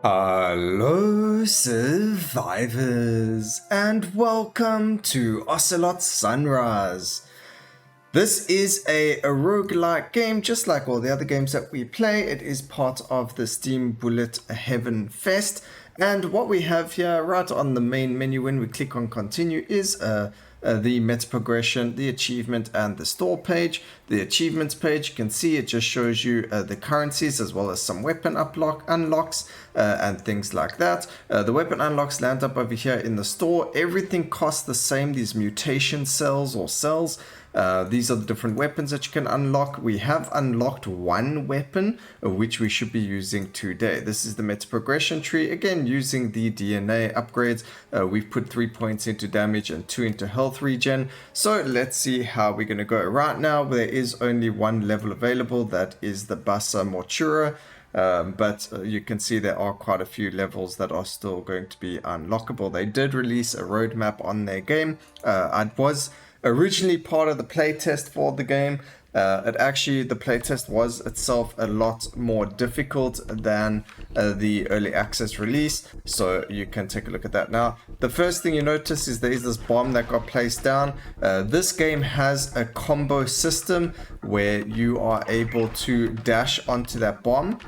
Hello survivors and welcome to Ocelot Sunrise. This is a roguelike game just like all the other games that we play. It is part of the Steam Bullet Heaven Fest, and what we have here right on the main menu when we click on continue is the meta progression, the achievement, and the store page. The achievements page, you can see it just shows you the currencies as well as some weapon unlocks and things like that. The weapon unlocks land up over here in the store. Everything costs the same, these mutation cells or cells. These are the different weapons that you can unlock. We have unlocked one weapon, which we should be using today. This is the meta progression tree. Again, using the DNA upgrades, we've put 3 points into damage and 2 into health regen. So let's see how we're going to go. Right now, there is only one level available. That is the Bassa Mortura. But you can see there are quite a few levels that are still going to be unlockable. They did release a roadmap on their game. I was originally part of the playtest for the game. The playtest was itself a lot more difficult than the early access release, so you can take a look at that now. The first thing you notice is there is this bomb that got placed down. This game has a combo system where you are able to dash onto that bomb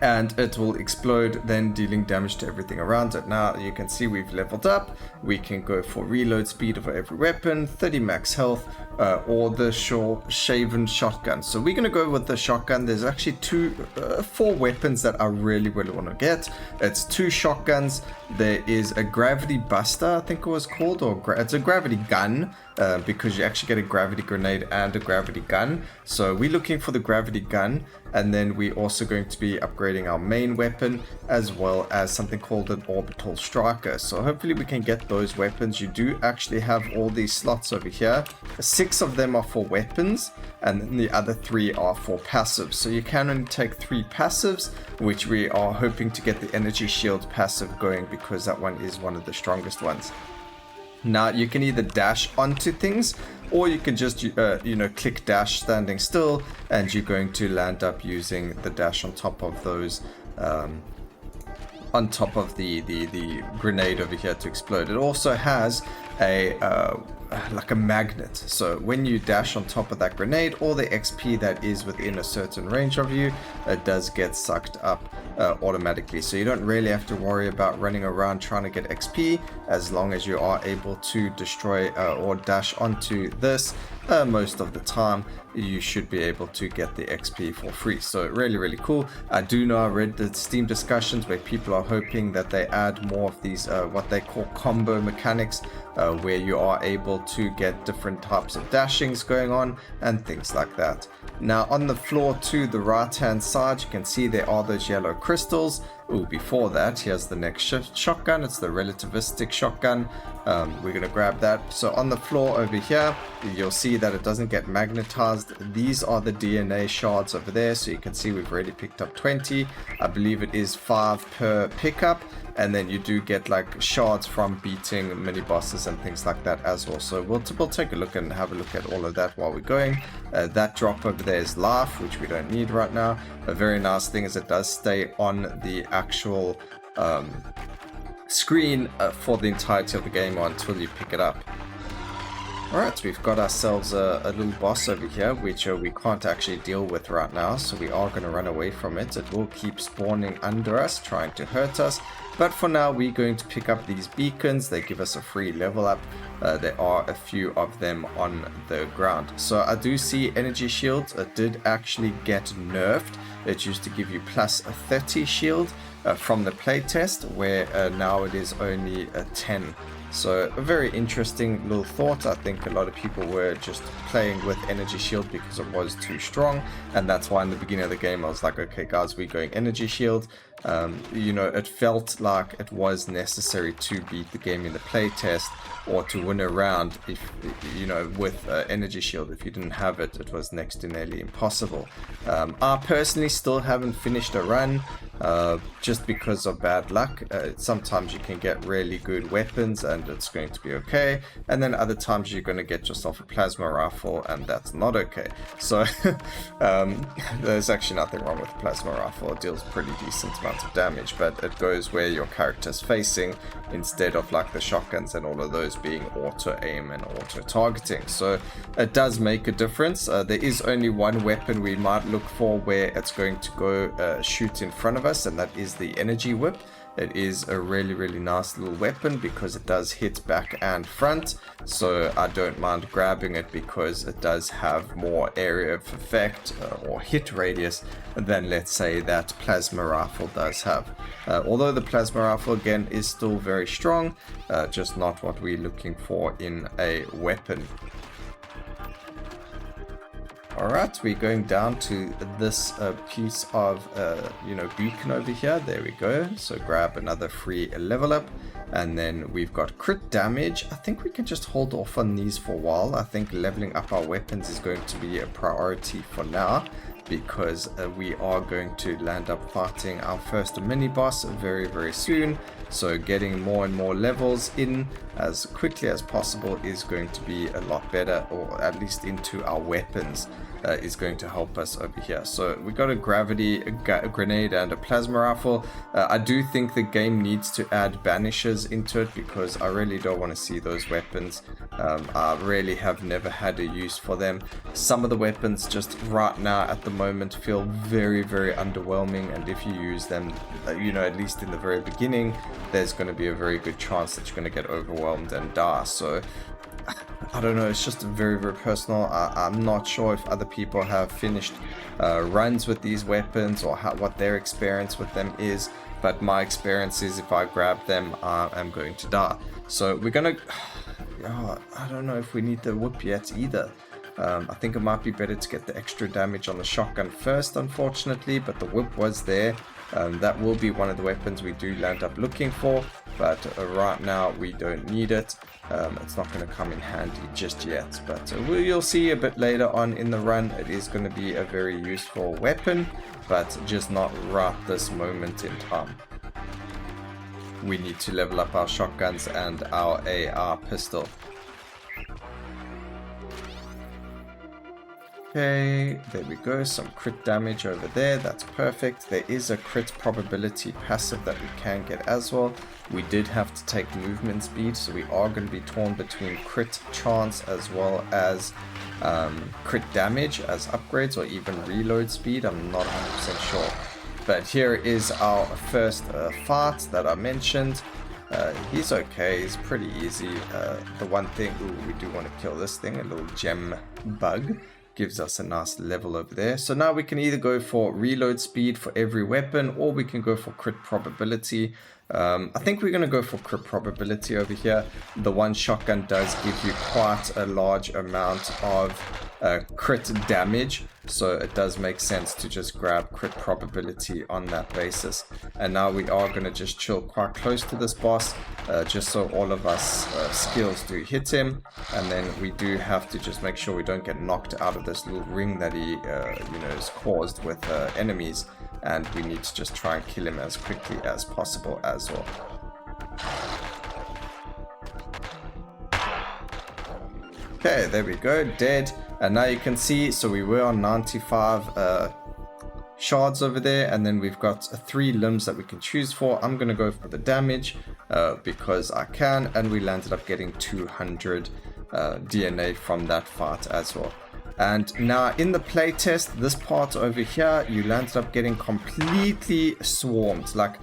and it will explode, then dealing damage to everything around it. Now you can see we've leveled up. We can go for reload speed for every weapon, 30 max health, or the shaven shotgun. So we're going to go with the shotgun. There's actually four weapons that I really want to get. It's 2 shotguns. There is a gravity buster, I think it was called, or it's a gravity gun, because you actually get a gravity grenade and a gravity gun. So we're looking for the gravity gun, and then we're also going to be upgrading our main weapon as well as something called an orbital striker. So hopefully we can get those weapons. You do actually have all these slots over here. 6 of them are for weapons, and then the other 3 are for passives. So you can only take 3 passives, which we are hoping to get the energy shield passive going, because that one is one of the strongest ones. Now you can either dash onto things, or you can just click dash standing still, and you're going to land up using the dash on top of those on top of the grenade over here to explode. It also has a like a magnet, so when you dash on top of that grenade, all the XP that is within a certain range of you, it does get sucked up automatically. So you don't really have to worry about running around trying to get XP, as long as you are able to destroy or dash onto this most of the time. You should be able to get the XP for free. So really cool. I read the Steam discussions where people are hoping that they add more of these what they call combo mechanics, where you are able to get different types of dashings going on and things like that. Now on the floor to the right hand side, you can see there are those yellow crystals. Before that, here's the next shotgun. It's the relativistic shotgun. We're going to grab that. So on the floor over here, you'll see that it doesn't get magnetized. These are the DNA shards over there. So you can see we've already picked up 20. I believe it is 5 per pickup. And then you do get like shards from beating mini bosses and things like that as well. So we'll take a look and have a look at all of that while we're going. That drop over there is life, which we don't need right now. A very nice thing is it does stay on the actual screen for the entirety of the game until you pick it up. Alright, so we've got ourselves a little boss over here, which we can't actually deal with right now, so we are going to run away from it. It will keep spawning under us, trying to hurt us. But for now, we're going to pick up these beacons. They give us a free level up. There are a few of them on the ground. So I do see energy shields. It did actually get nerfed. It used to give you plus a 30 shield from the playtest, where now it is only a 10. So a very interesting little thought. I think a lot of people were just playing with energy shield because it was too strong, and that's why in the beginning of the game I was like, okay guys, we're going energy shield. It felt like it was necessary to beat the game in the playtest, or to win a round if with energy shield. If you didn't have it, it was next to nearly impossible. I personally still haven't finished a run, just because of bad luck. Sometimes you can get really good weapons and it's going to be okay, and then other times you're going to get yourself a plasma rifle and that's not okay. So there's actually nothing wrong with the plasma rifle. It deals pretty decent amount of damage, but it goes where your character's facing instead of like the shotguns and all of those being auto aim and auto targeting. So it does make a difference. There is only one weapon we might look for where it's going to go shoot in front of us, and that is the energy whip. It is a really nice little weapon because it does hit back and front, so I don't mind grabbing it because it does have more area of effect or hit radius than, let's say, that plasma rifle does have. Although the plasma rifle again is still very strong, just not what we're looking for in a weapon. Alright, we're going down to this piece of, beacon over here. There we go. So grab another free level up. And then we've got crit damage. I think we can just hold off on these for a while. I think leveling up our weapons is going to be a priority for now, because we are going to land up fighting our first mini boss very soon. So getting more and more levels in as quickly as possible is going to be a lot better, or at least into our weapons is going to help us over here. So we got a gravity grenade and a plasma rifle. I do think the game needs to add banishers into it because I really don't want to see those weapons. I really have never had a use for them. Some of the weapons just right now at the moment feel very underwhelming, and if you use them, at least in the very beginning, there's going to be a very good chance that you're going to get overwhelmed and die. So I don't know, it's just very personal. I'm not sure if other people have finished runs with these weapons or what their experience with them is, but my experience is if I grab them, I'm going to die. So we're gonna, I don't know if we need the whip yet either. I think it might be better to get the extra damage on the shotgun first, unfortunately, but the whip was there. That will be one of the weapons we do land up looking for, but right now we don't need it. It's not going to come in handy just yet, but you'll see a bit later on in the run. It is going to be a very useful weapon, but just not right this moment in time. We need to level up our shotguns and our AR pistol. Okay, there we go, some crit damage over there, that's perfect. There is a crit probability passive that we can get as well. We did have to take movement speed, so we are going to be torn between crit chance as well as crit damage as upgrades, or even reload speed. I'm not 100% sure. But here is our first fight that I mentioned. He's okay, he's pretty easy. The one thing, we do want to kill this thing, a little gem bug. Gives us a nice level over there. So now we can either go for reload speed for every weapon, or we can go for crit probability. I think we're going to go for crit probability over here. The one shotgun does give you quite a large amount of crit damage, so it does make sense to just grab crit probability on that basis. And now we are going to just chill quite close to this boss, just so all of us skills do hit him, and then we do have to just make sure we don't get knocked out of this little ring that he is caused with enemies, and we need to just try and kill him as quickly as possible as well. Okay, there we go, dead. And now you can see, so we were on 95 shards over there, and then we've got 3 limbs that we can choose for. I'm going to go for the damage because I can, and we landed up getting 200 DNA from that fight as well. And now in the playtest, this part over here, you landed up getting completely swarmed, like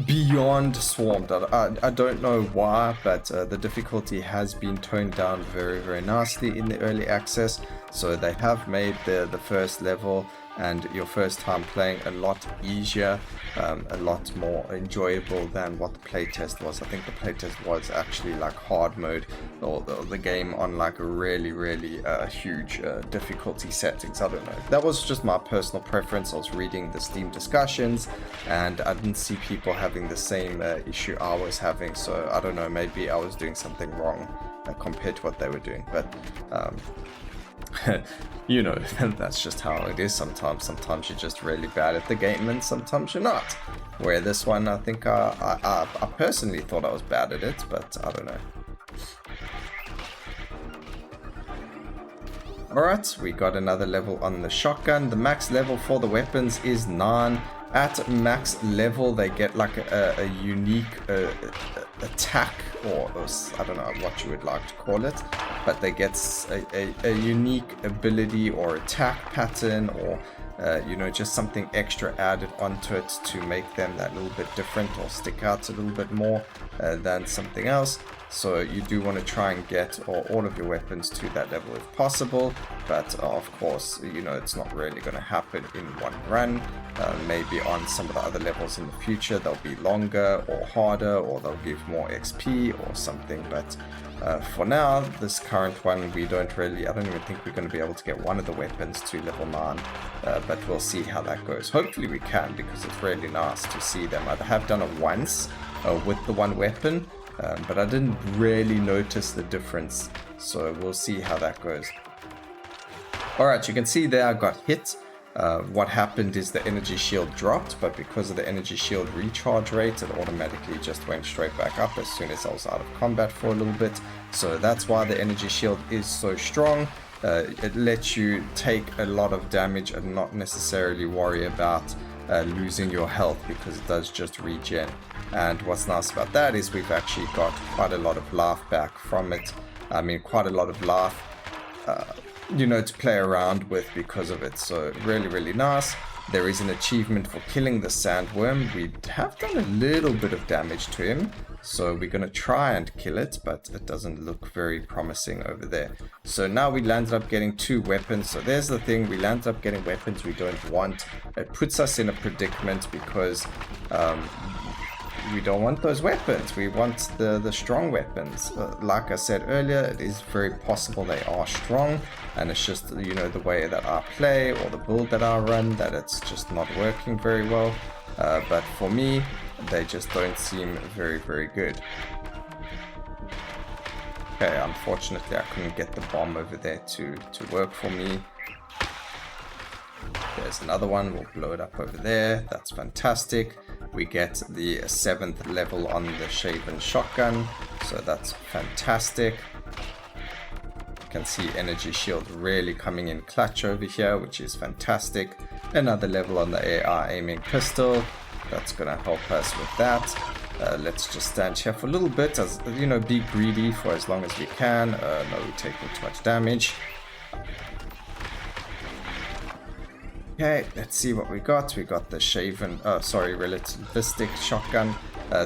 beyond swarmed. I don't know why, but the difficulty has been toned down very nicely in the early access. So they have made the first level and your first time playing a lot easier, a lot more enjoyable than what the playtest was. I think the playtest was actually like hard mode, or the game on like a really huge difficulty settings. I don't know. That was just my personal preference. I was reading the Steam discussions and I didn't see people having the same issue I was having. So I don't know, maybe I was doing something wrong compared to what they were doing. But you know, that's just how it is sometimes. Sometimes you're just really bad at the game and sometimes you're not. Where this one, I think I personally thought I was bad at it, but I don't know. Alright, we got another level on the shotgun. The max level for the weapons is 9. at max level, they get like a unique attack, or I don't know what you would like to call it, but they get a unique ability or attack pattern, or you know, just something extra added onto it to make them that little bit different or stick out a little bit more than something else. So you do want to try and get all of your weapons to that level if possible, but of course, you know, it's not really going to happen in one run. Maybe on some of the other levels in the future they'll be longer or harder, or they'll give more XP or something, but for now, this current one, I don't even think we're going to be able to get one of the weapons to level 9, but we'll see how that goes. Hopefully we can, because it's really nice to see them. I have done it once with the one weapon, but I didn't really notice the difference, so we'll see how that goes. Alright, you can see there I got hit. What happened is the energy shield dropped, but because of the energy shield recharge rate, it automatically just went straight back up as soon as I was out of combat for a little bit. So that's why the energy shield is so strong. It lets you take a lot of damage and not necessarily worry about losing your health, because it does just regen. And what's nice about that is we've actually got quite a lot of life back from it. I mean, quite a lot of life, you know, to play around with because of it. So really, really nice. There is an achievement for killing the sandworm. We have done a little bit of damage to him, so we're going to try and kill it, but it doesn't look very promising over there. So now we landed up getting 2 weapons. So there's the thing, we landed up getting weapons we don't want. It puts us in a predicament because we don't want those weapons. We want the strong weapons. Like I said earlier, it is very possible they are strong, and it's just, you know, the way that I play or the build that I run, that it's just not working very well. But for me, they just don't seem very, very good. Okay, unfortunately I couldn't get the bomb over there to work for me. There's another one, we'll blow it up over there. That's fantastic. We get the 7th level on the shaven shotgun, so that's fantastic. You can see energy shield really coming in clutch over here, which is fantastic. Another level on the AR aiming pistol, that's gonna help us with that. Let's just stand here for a little bit, as you know, be greedy for as long as we can. No, we're taking too much damage. Okay, let's see what we got. We got the relativistic shotgun.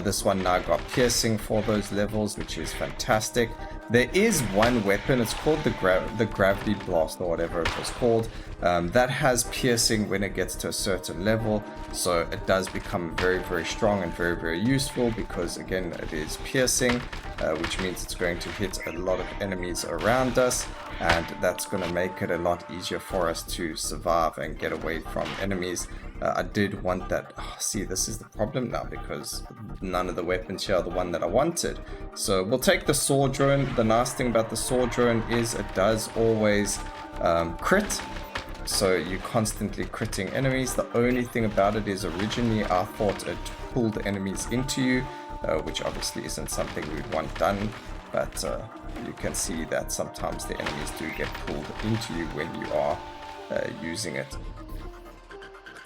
This one now got piercing for those levels, which is fantastic. There is one weapon, it's called the gravity blast, or whatever it was called, that has piercing when it gets to a certain level. So it does become very, very strong and very, very useful, because again, it is piercing, which means it's going to hit a lot of enemies around us, and that's going to make it a lot easier for us to survive and get away from enemies. I did want that. See, this is the problem now, because none of the weapons here are the one that I wanted. So we'll take the sword drone. The nice thing about the sword drone is it does always crit. So you're constantly critting enemies. The only thing about it is originally I thought it pulled enemies into you, which obviously isn't something we'd want done. But you can see that sometimes the enemies do get pulled into you when you are using it.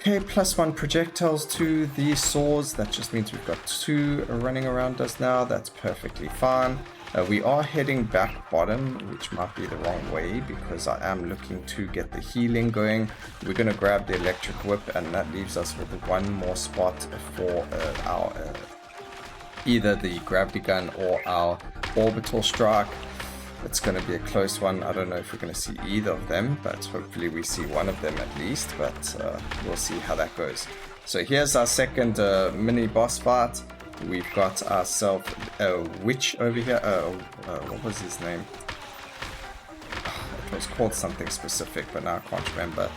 Okay, +1 projectiles to the swords. That just means we've got 2 running around us now. That's perfectly fine. We are heading back bottom, which might be the wrong way, because I am looking to get the healing going. We're going to grab the electric whip, and that leaves us with 1 more spot for our either the gravity gun or our orbital strike. It's going to be a close one. I don't know if we're going to see either of them, but hopefully we see one of them at least, but we'll see how that goes. So here's our second mini boss fight. We've got ourselves a witch over here. What was his name? It was called something specific, but now I can't remember.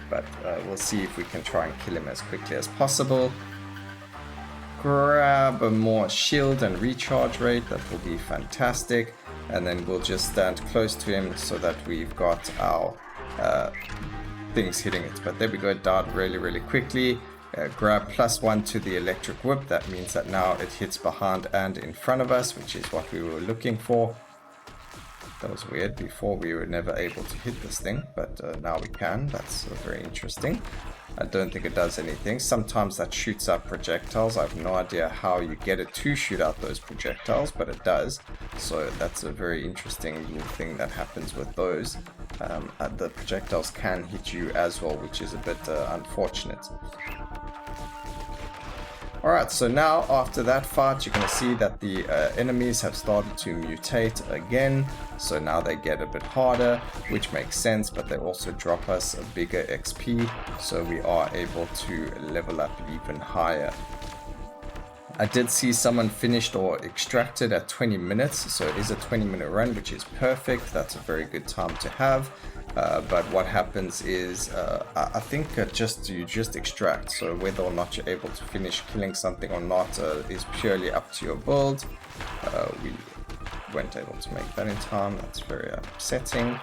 But we'll see if we can try and kill him as quickly as possible. Grab a more shield and recharge rate, that will be fantastic, and then we'll just stand close to him so that we've got our things hitting it. But there we go, it died really, really quickly. Grab +1 to the electric whip, that means that now it hits behind and in front of us, which is what we were looking for. That was weird, before we were never able to hit this thing, but now we can. That's very interesting. I don't think it does anything. Sometimes that shoots out projectiles. I have no idea how you get it to shoot out those projectiles, but it does. So that's a very interesting little thing that happens with those. The projectiles can hit you as well, which is a bit unfortunate. Alright, so now after that fight, you're going to see that the enemies have started to mutate again. So now they get a bit harder, which makes sense, but they also drop us a bigger XP, so we are able to level up even higher. I did see someone finished or extracted at 20 minutes, so it is a 20-minute run, which is perfect. That's a very good time to have. But what happens is, I think you just extract. So whether or not you're able to finish killing something or not is purely up to your build. We weren't able to make that in time. That's very upsetting.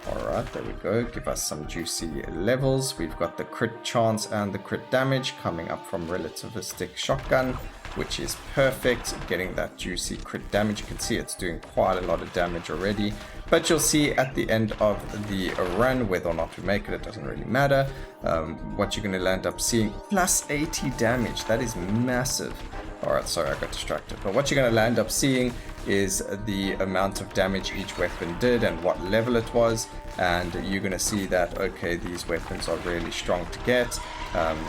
Alright, there we go. Give us some juicy levels. We've got the crit chance and the crit damage coming up from relativistic shotgun, which is perfect. Getting that juicy crit damage. You can see it's doing quite a lot of damage already. But you'll see at the end of the run, whether or not we make it, it doesn't really matter. What you're going to land up seeing, plus 80 damage. That is massive. Alright, sorry, I got distracted. But what you're going to land up seeing is the amount of damage each weapon did and what level it was. And you're going to see that, okay, these weapons are really strong to get.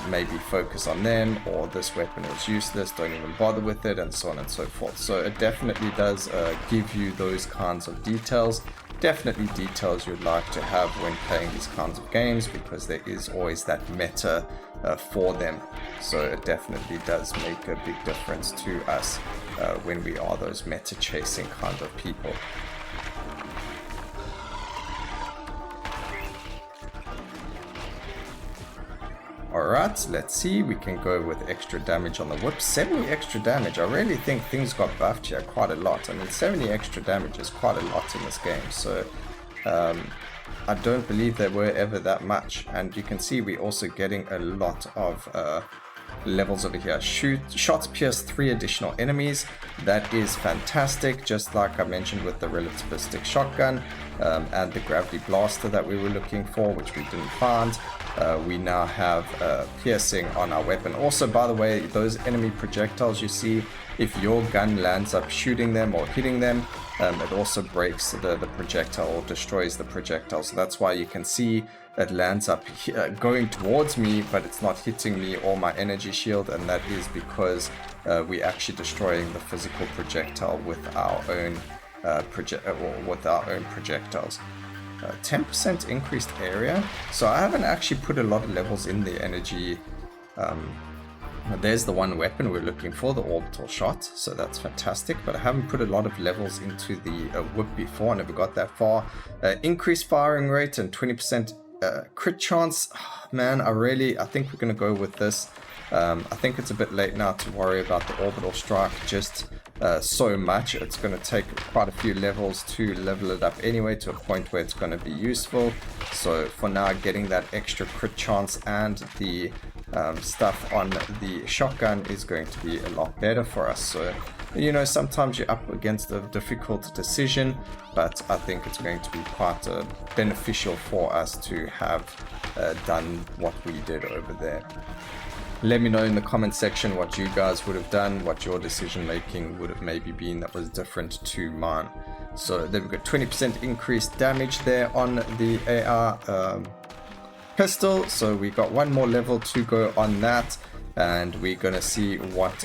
Maybe focus on them, or this weapon was useless, don't even bother with it, and so on and so forth. So it definitely does give you those kinds of details. Definitely details you'd like to have when playing these kinds of games, because there is always that meta for them. So it definitely does make a big difference to us when we are those meta chasing kind of people. Alright, let's see, we can go with extra damage on the whip. 70 extra damage, I really think things got buffed here quite a lot. I mean, 70 extra damage is quite a lot in this game, so I don't believe there were ever that much. And you can see we're also getting a lot of levels over here. Shots pierce 3 additional enemies. That is fantastic, just like I mentioned with the relativistic shotgun and the gravity blaster that we were looking for, which we didn't find. We now have piercing on our weapon. Also, by the way, those enemy projectiles you see, if your gun lands up shooting them or hitting them, it also breaks the projectile or destroys the projectile. So that's why you can see it lands up going towards me, but it's not hitting me or my energy shield, and that is because we're actually destroying the physical projectile with our own projectiles. 10% increased area. So I haven't actually put a lot of levels in the energy. There's the one weapon we're looking for, the orbital shot, so that's fantastic, but I haven't put a lot of levels into the whip before. I never got that far. Increased firing rate and 20% crit chance. Oh, man, I think we're going to go with this. I think it's a bit late now to worry about the orbital strike just so much. It's going to take quite a few levels to level it up anyway, to a point where it's going to be useful. So for now, getting that extra crit chance and the stuff on the shotgun is going to be a lot better for us. So, you know, sometimes you're up against a difficult decision, but I think it's going to be quite beneficial for us to have done what we did over there. Let me know in the comment section what you guys would have done, what your decision making would have maybe been that was different to mine. So then we've got 20% increased damage there on the AR pistol. So we got one more level to go on that, and we're gonna see what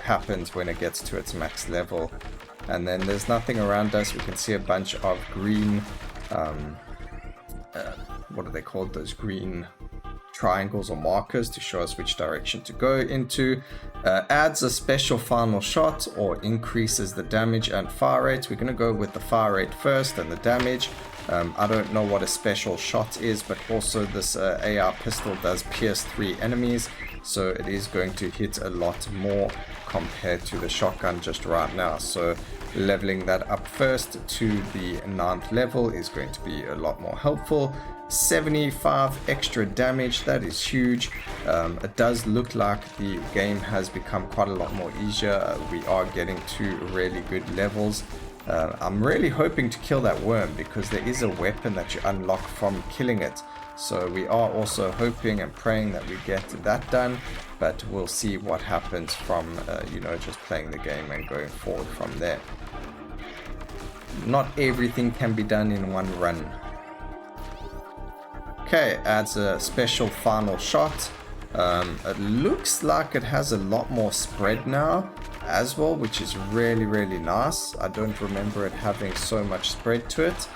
happens when it gets to its max level. And then there's nothing around us. We can see a bunch of green what are they called, those green triangles or markers to show us which direction to go into. Adds a special final shot or increases the damage and fire rate. We're going to go with the fire rate first and the damage. I don't know what a special shot is, but also this AR pistol does pierce 3 enemies, so it is going to hit a lot more compared to the shotgun just right now. So leveling that up first to the 9th level is going to be a lot more helpful. 75 extra damage, that is huge. It does look like the game has become quite a lot more easier. We are getting to really good levels. I'm really hoping to kill that worm, because there is a weapon that you unlock from killing it. So we are also hoping and praying that we get that done, but we'll see what happens from, you know, just playing the game and going forward from there. Not everything can be done in one run. Okay, adds a special final shot. It looks like it has a lot more spread now as well, which is really, really nice. I don't remember it having so much spread to it.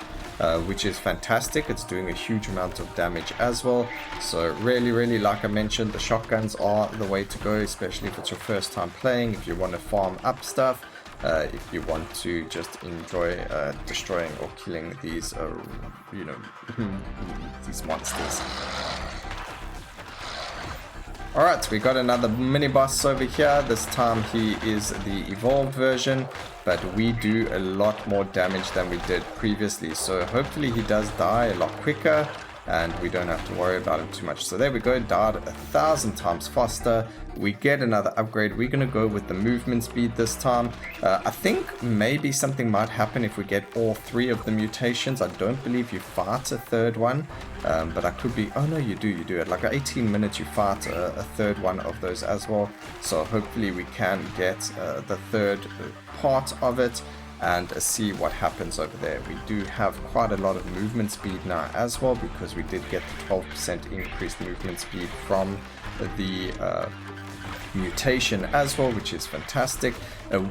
Which is fantastic. It's doing a huge amount of damage as well. So really, like I mentioned, the shotguns are the way to go, especially if it's your first time playing, if you want to farm up stuff, if you want to just enjoy destroying or killing these, you know, these monsters. Alright, we got another mini boss over here. This time he is the evolved version, but we do a lot more damage than we did previously. So hopefully he does die a lot quicker and we don't have to worry about him too much. So there we go, died 1,000 times faster. We get another upgrade. We're going to go with the movement speed this time. I think maybe something might happen if we get all 3 of the mutations. I don't believe you fight a third one, but I could be... Oh no, you do. At like 18 minutes you fight a third one of those as well. So hopefully we can get the third part of it and see what happens over there. We do have quite a lot of movement speed now as well, because we did get the 12% increased movement speed from the mutation as well, which is fantastic.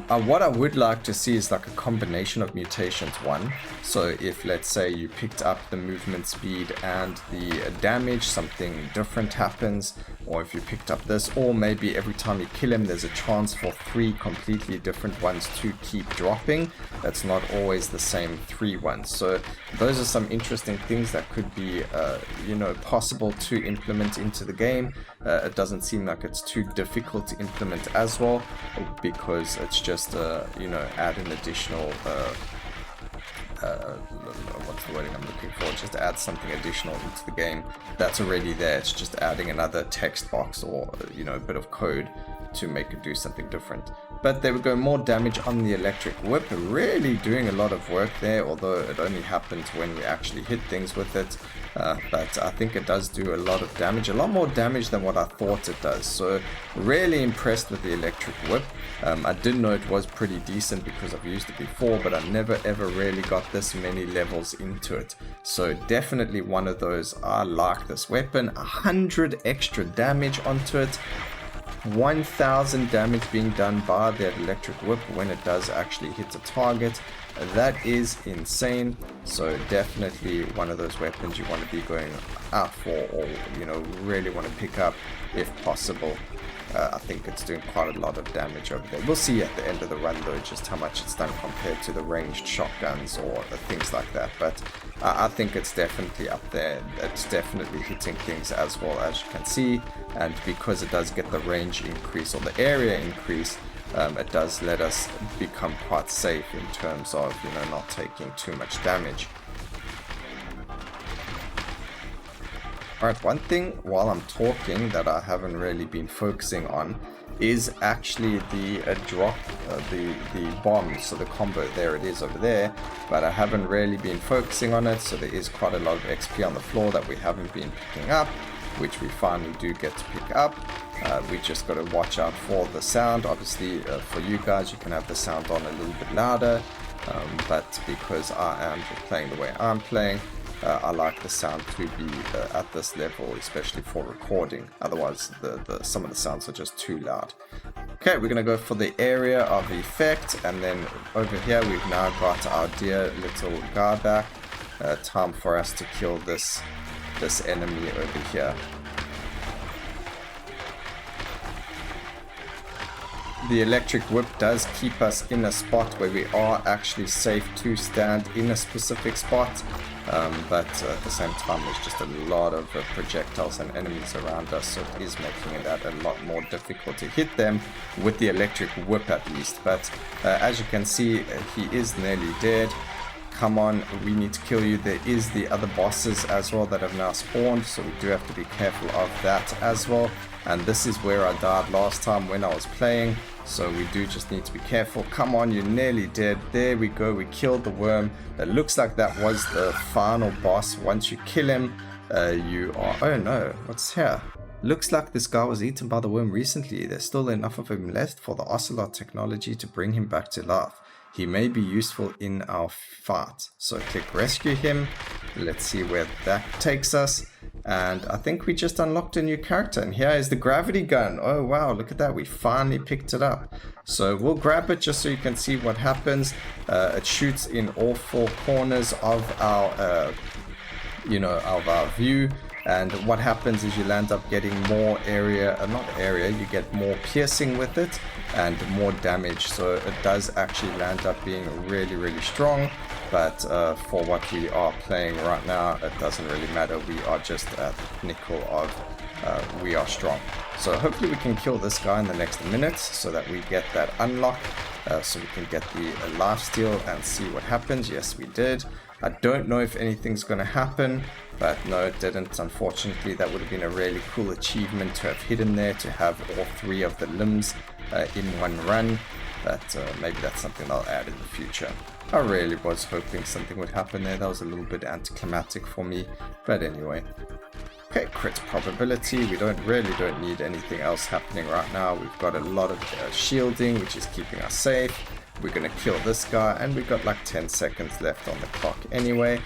What I would like to see is like a combination of mutations. One, so if let's say you picked up the movement speed and the damage, something different happens, or if you picked up this, or maybe every time you kill him there's a chance for 3 completely different ones to keep dropping. That's not always the same 3 ones. So those are some interesting things that could be you know, possible to implement into the game. It doesn't seem like it's too difficult to implement as well, because it's just you know, add an additional what's the wording I'm looking for, just add something additional into the game that's already there. It's just adding another text box or, you know, a bit of code to make it do something different. But there we go, more damage on the electric whip, really doing a lot of work there, although it only happens when we actually hit things with it. But I think it does do a lot of damage, a lot more damage than what I thought it does. So really impressed with the electric whip. I did know it was pretty decent because I've used it before, but I never ever really got this many levels into it. So definitely one of those. I like this weapon. 100 extra damage onto it. 1,000 damage being done by that electric whip when it does actually hit a target. That is insane. So definitely one of those weapons you want to be going out for, or, you know, really want to pick up if possible. I think it's doing quite a lot of damage over there. We'll see at the end of the run though just how much it's done compared to the ranged shotguns or things like that. But I think it's definitely up there. It's definitely hitting things as well, as you can see. And because it does get the range increase or the area increase, it does let us become quite safe in terms of, you know, not taking too much damage. Alright, one thing while I'm talking that I haven't really been focusing on is actually the drop, the bomb, so the combo. There it is over there, but I haven't really been focusing on it, so there is quite a lot of XP on the floor that we haven't been picking up, which we finally do get to pick up. We just got to watch out for the sound. Obviously for you guys you can have the sound on a little bit louder, but because I am just playing the way I'm playing, I like the sound to be at this level, especially for recording. Otherwise, some of the sounds are just too loud. Okay, we're going to go for the area of effect, and then over here we've now got our dear little guy back. Time for us to kill this enemy over here. The electric whip does keep us in a spot where we are actually safe to stand in a specific spot. But at the same time there's just a lot of projectiles and enemies around us, so it is making that a lot more difficult to hit them with the electric whip at least. But as you can see, he is nearly dead. Come on, we need to kill you. There is the other bosses as well that have now spawned, so we do have to be careful of that as well. And this is where I died last time when I was playing, so we do just need to be careful. Come on, you're nearly dead. There we go, we killed the worm. It looks like that was the final boss. Once you kill him, you are... Oh no, what's here? Looks like this guy was eaten by the worm recently. There's still enough of him left for the Ocelot technology to bring him back to life. He may be useful in our fight. So click rescue him. Let's see where that takes us. And I think we just unlocked a new character. And here is the gravity gun. Oh wow, look at that. We finally picked it up. So we'll grab it just so you can see what happens. It shoots in all four corners of our, of our view. And what happens is you'll end up getting more you get more piercing with it and more damage. So it does actually land up being really, really strong. But for what we are playing right now, it doesn't really matter. We are just at the pinnacle of we are strong. So hopefully we can kill this guy in the next minute so that we get that unlock. So we can get the lifesteal and see what happens. Yes, we did. I don't know if anything's going to happen, but no, it didn't. Unfortunately, that would have been a really cool achievement to have hidden there, to have all three of the limbs in one run. But maybe that's something I'll add in the future. I really was hoping something would happen there. That was a little bit anticlimactic for me. But anyway. Okay, crit probability. We don't need anything else happening right now. We've got a lot of shielding, which is keeping us safe. We're going to kill this guy, and we've got like 10 seconds left on the clock anyway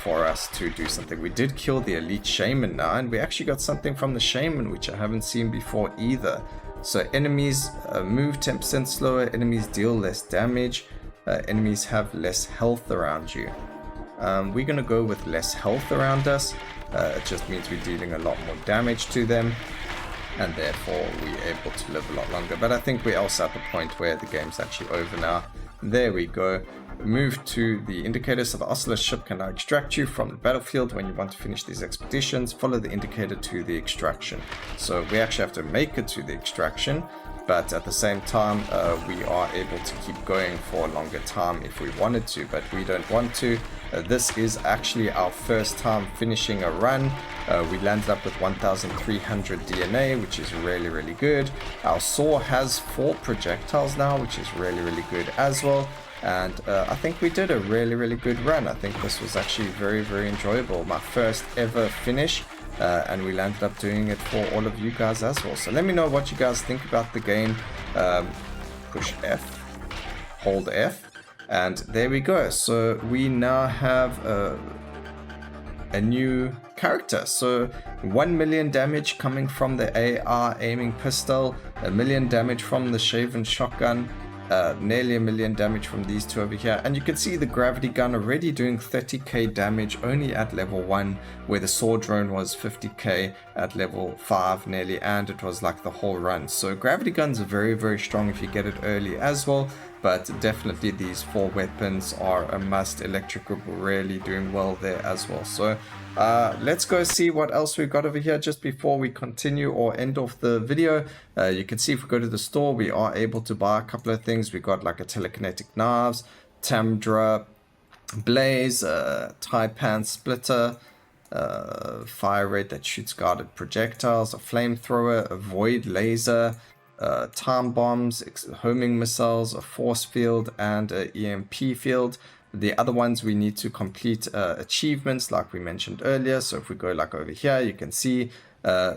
for us to do something. We did kill the elite shaman now, and we actually got something from the shaman, which I haven't seen before either. So enemies move 10% slower, enemies deal less damage, enemies have less health around you. We're going to go with less health around us. It just means we're dealing a lot more damage to them, and therefore we're able to live a lot longer. But I think we're also at the point where the game's actually over now. There we go. Move to the indicator, so the Ocelot ship can now extract you from the battlefield when you want to finish these expeditions. Follow the indicator to the extraction. So we actually have to make it to the extraction, but at the same time we are able to keep going for a longer time if we wanted to, but we don't want to. This is actually our first time finishing a run. We landed up with 1,300 DNA, which is really, really good. Our saw has 4 projectiles now, which is really, really good as well. And I think we did a really, really good run. I think this was actually very, very enjoyable. My first ever finish. And we landed up doing it for all of you guys as well. So let me know what you guys think about the game. Push F, hold F, and there we go. So we now have a new character. So 1 million damage coming from the AR aiming pistol, 1 million damage from the shaven shotgun, nearly 1 million damage from these two over here, and you can see the gravity gun already doing 30k damage only at level 1, where the sword drone was 50k at level 5 nearly, and it was like the whole run. So gravity guns are very, very strong if you get it early as well, but definitely these 4 weapons are a must. Electric grip really doing well there as well. So let's go see what else we've got over here just before we continue or end off the video. You can see if we go to the store, we are able to buy a couple of things. We got like a telekinetic knives, Tamdra, Blaze, Taipan splitter, fire rate that shoots guarded projectiles, a flamethrower, a void laser, time bombs, homing missiles, a force field, and an EMP field. The other ones we need to complete achievements like we mentioned earlier. So if we go like over here, you can see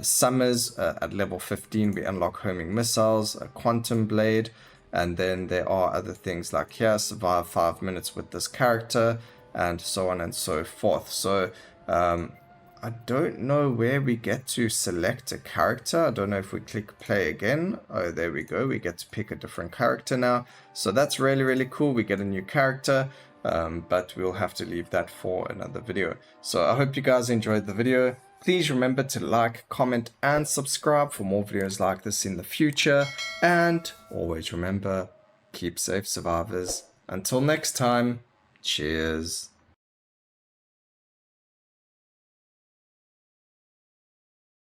Summers at level 15 we unlock homing missiles, a quantum blade, and then there are other things like here, survive 5 minutes with this character, and so on and so forth. So I don't know where we get to select a character. I don't know if we click play again. Oh, there we go. We get to pick a different character now. So that's really, really cool. We get a new character, but we'll have to leave that for another video. So I hope you guys enjoyed the video. Please remember to like, comment, and subscribe for more videos like this in the future. And always remember, keep safe, survivors. Until next time, cheers.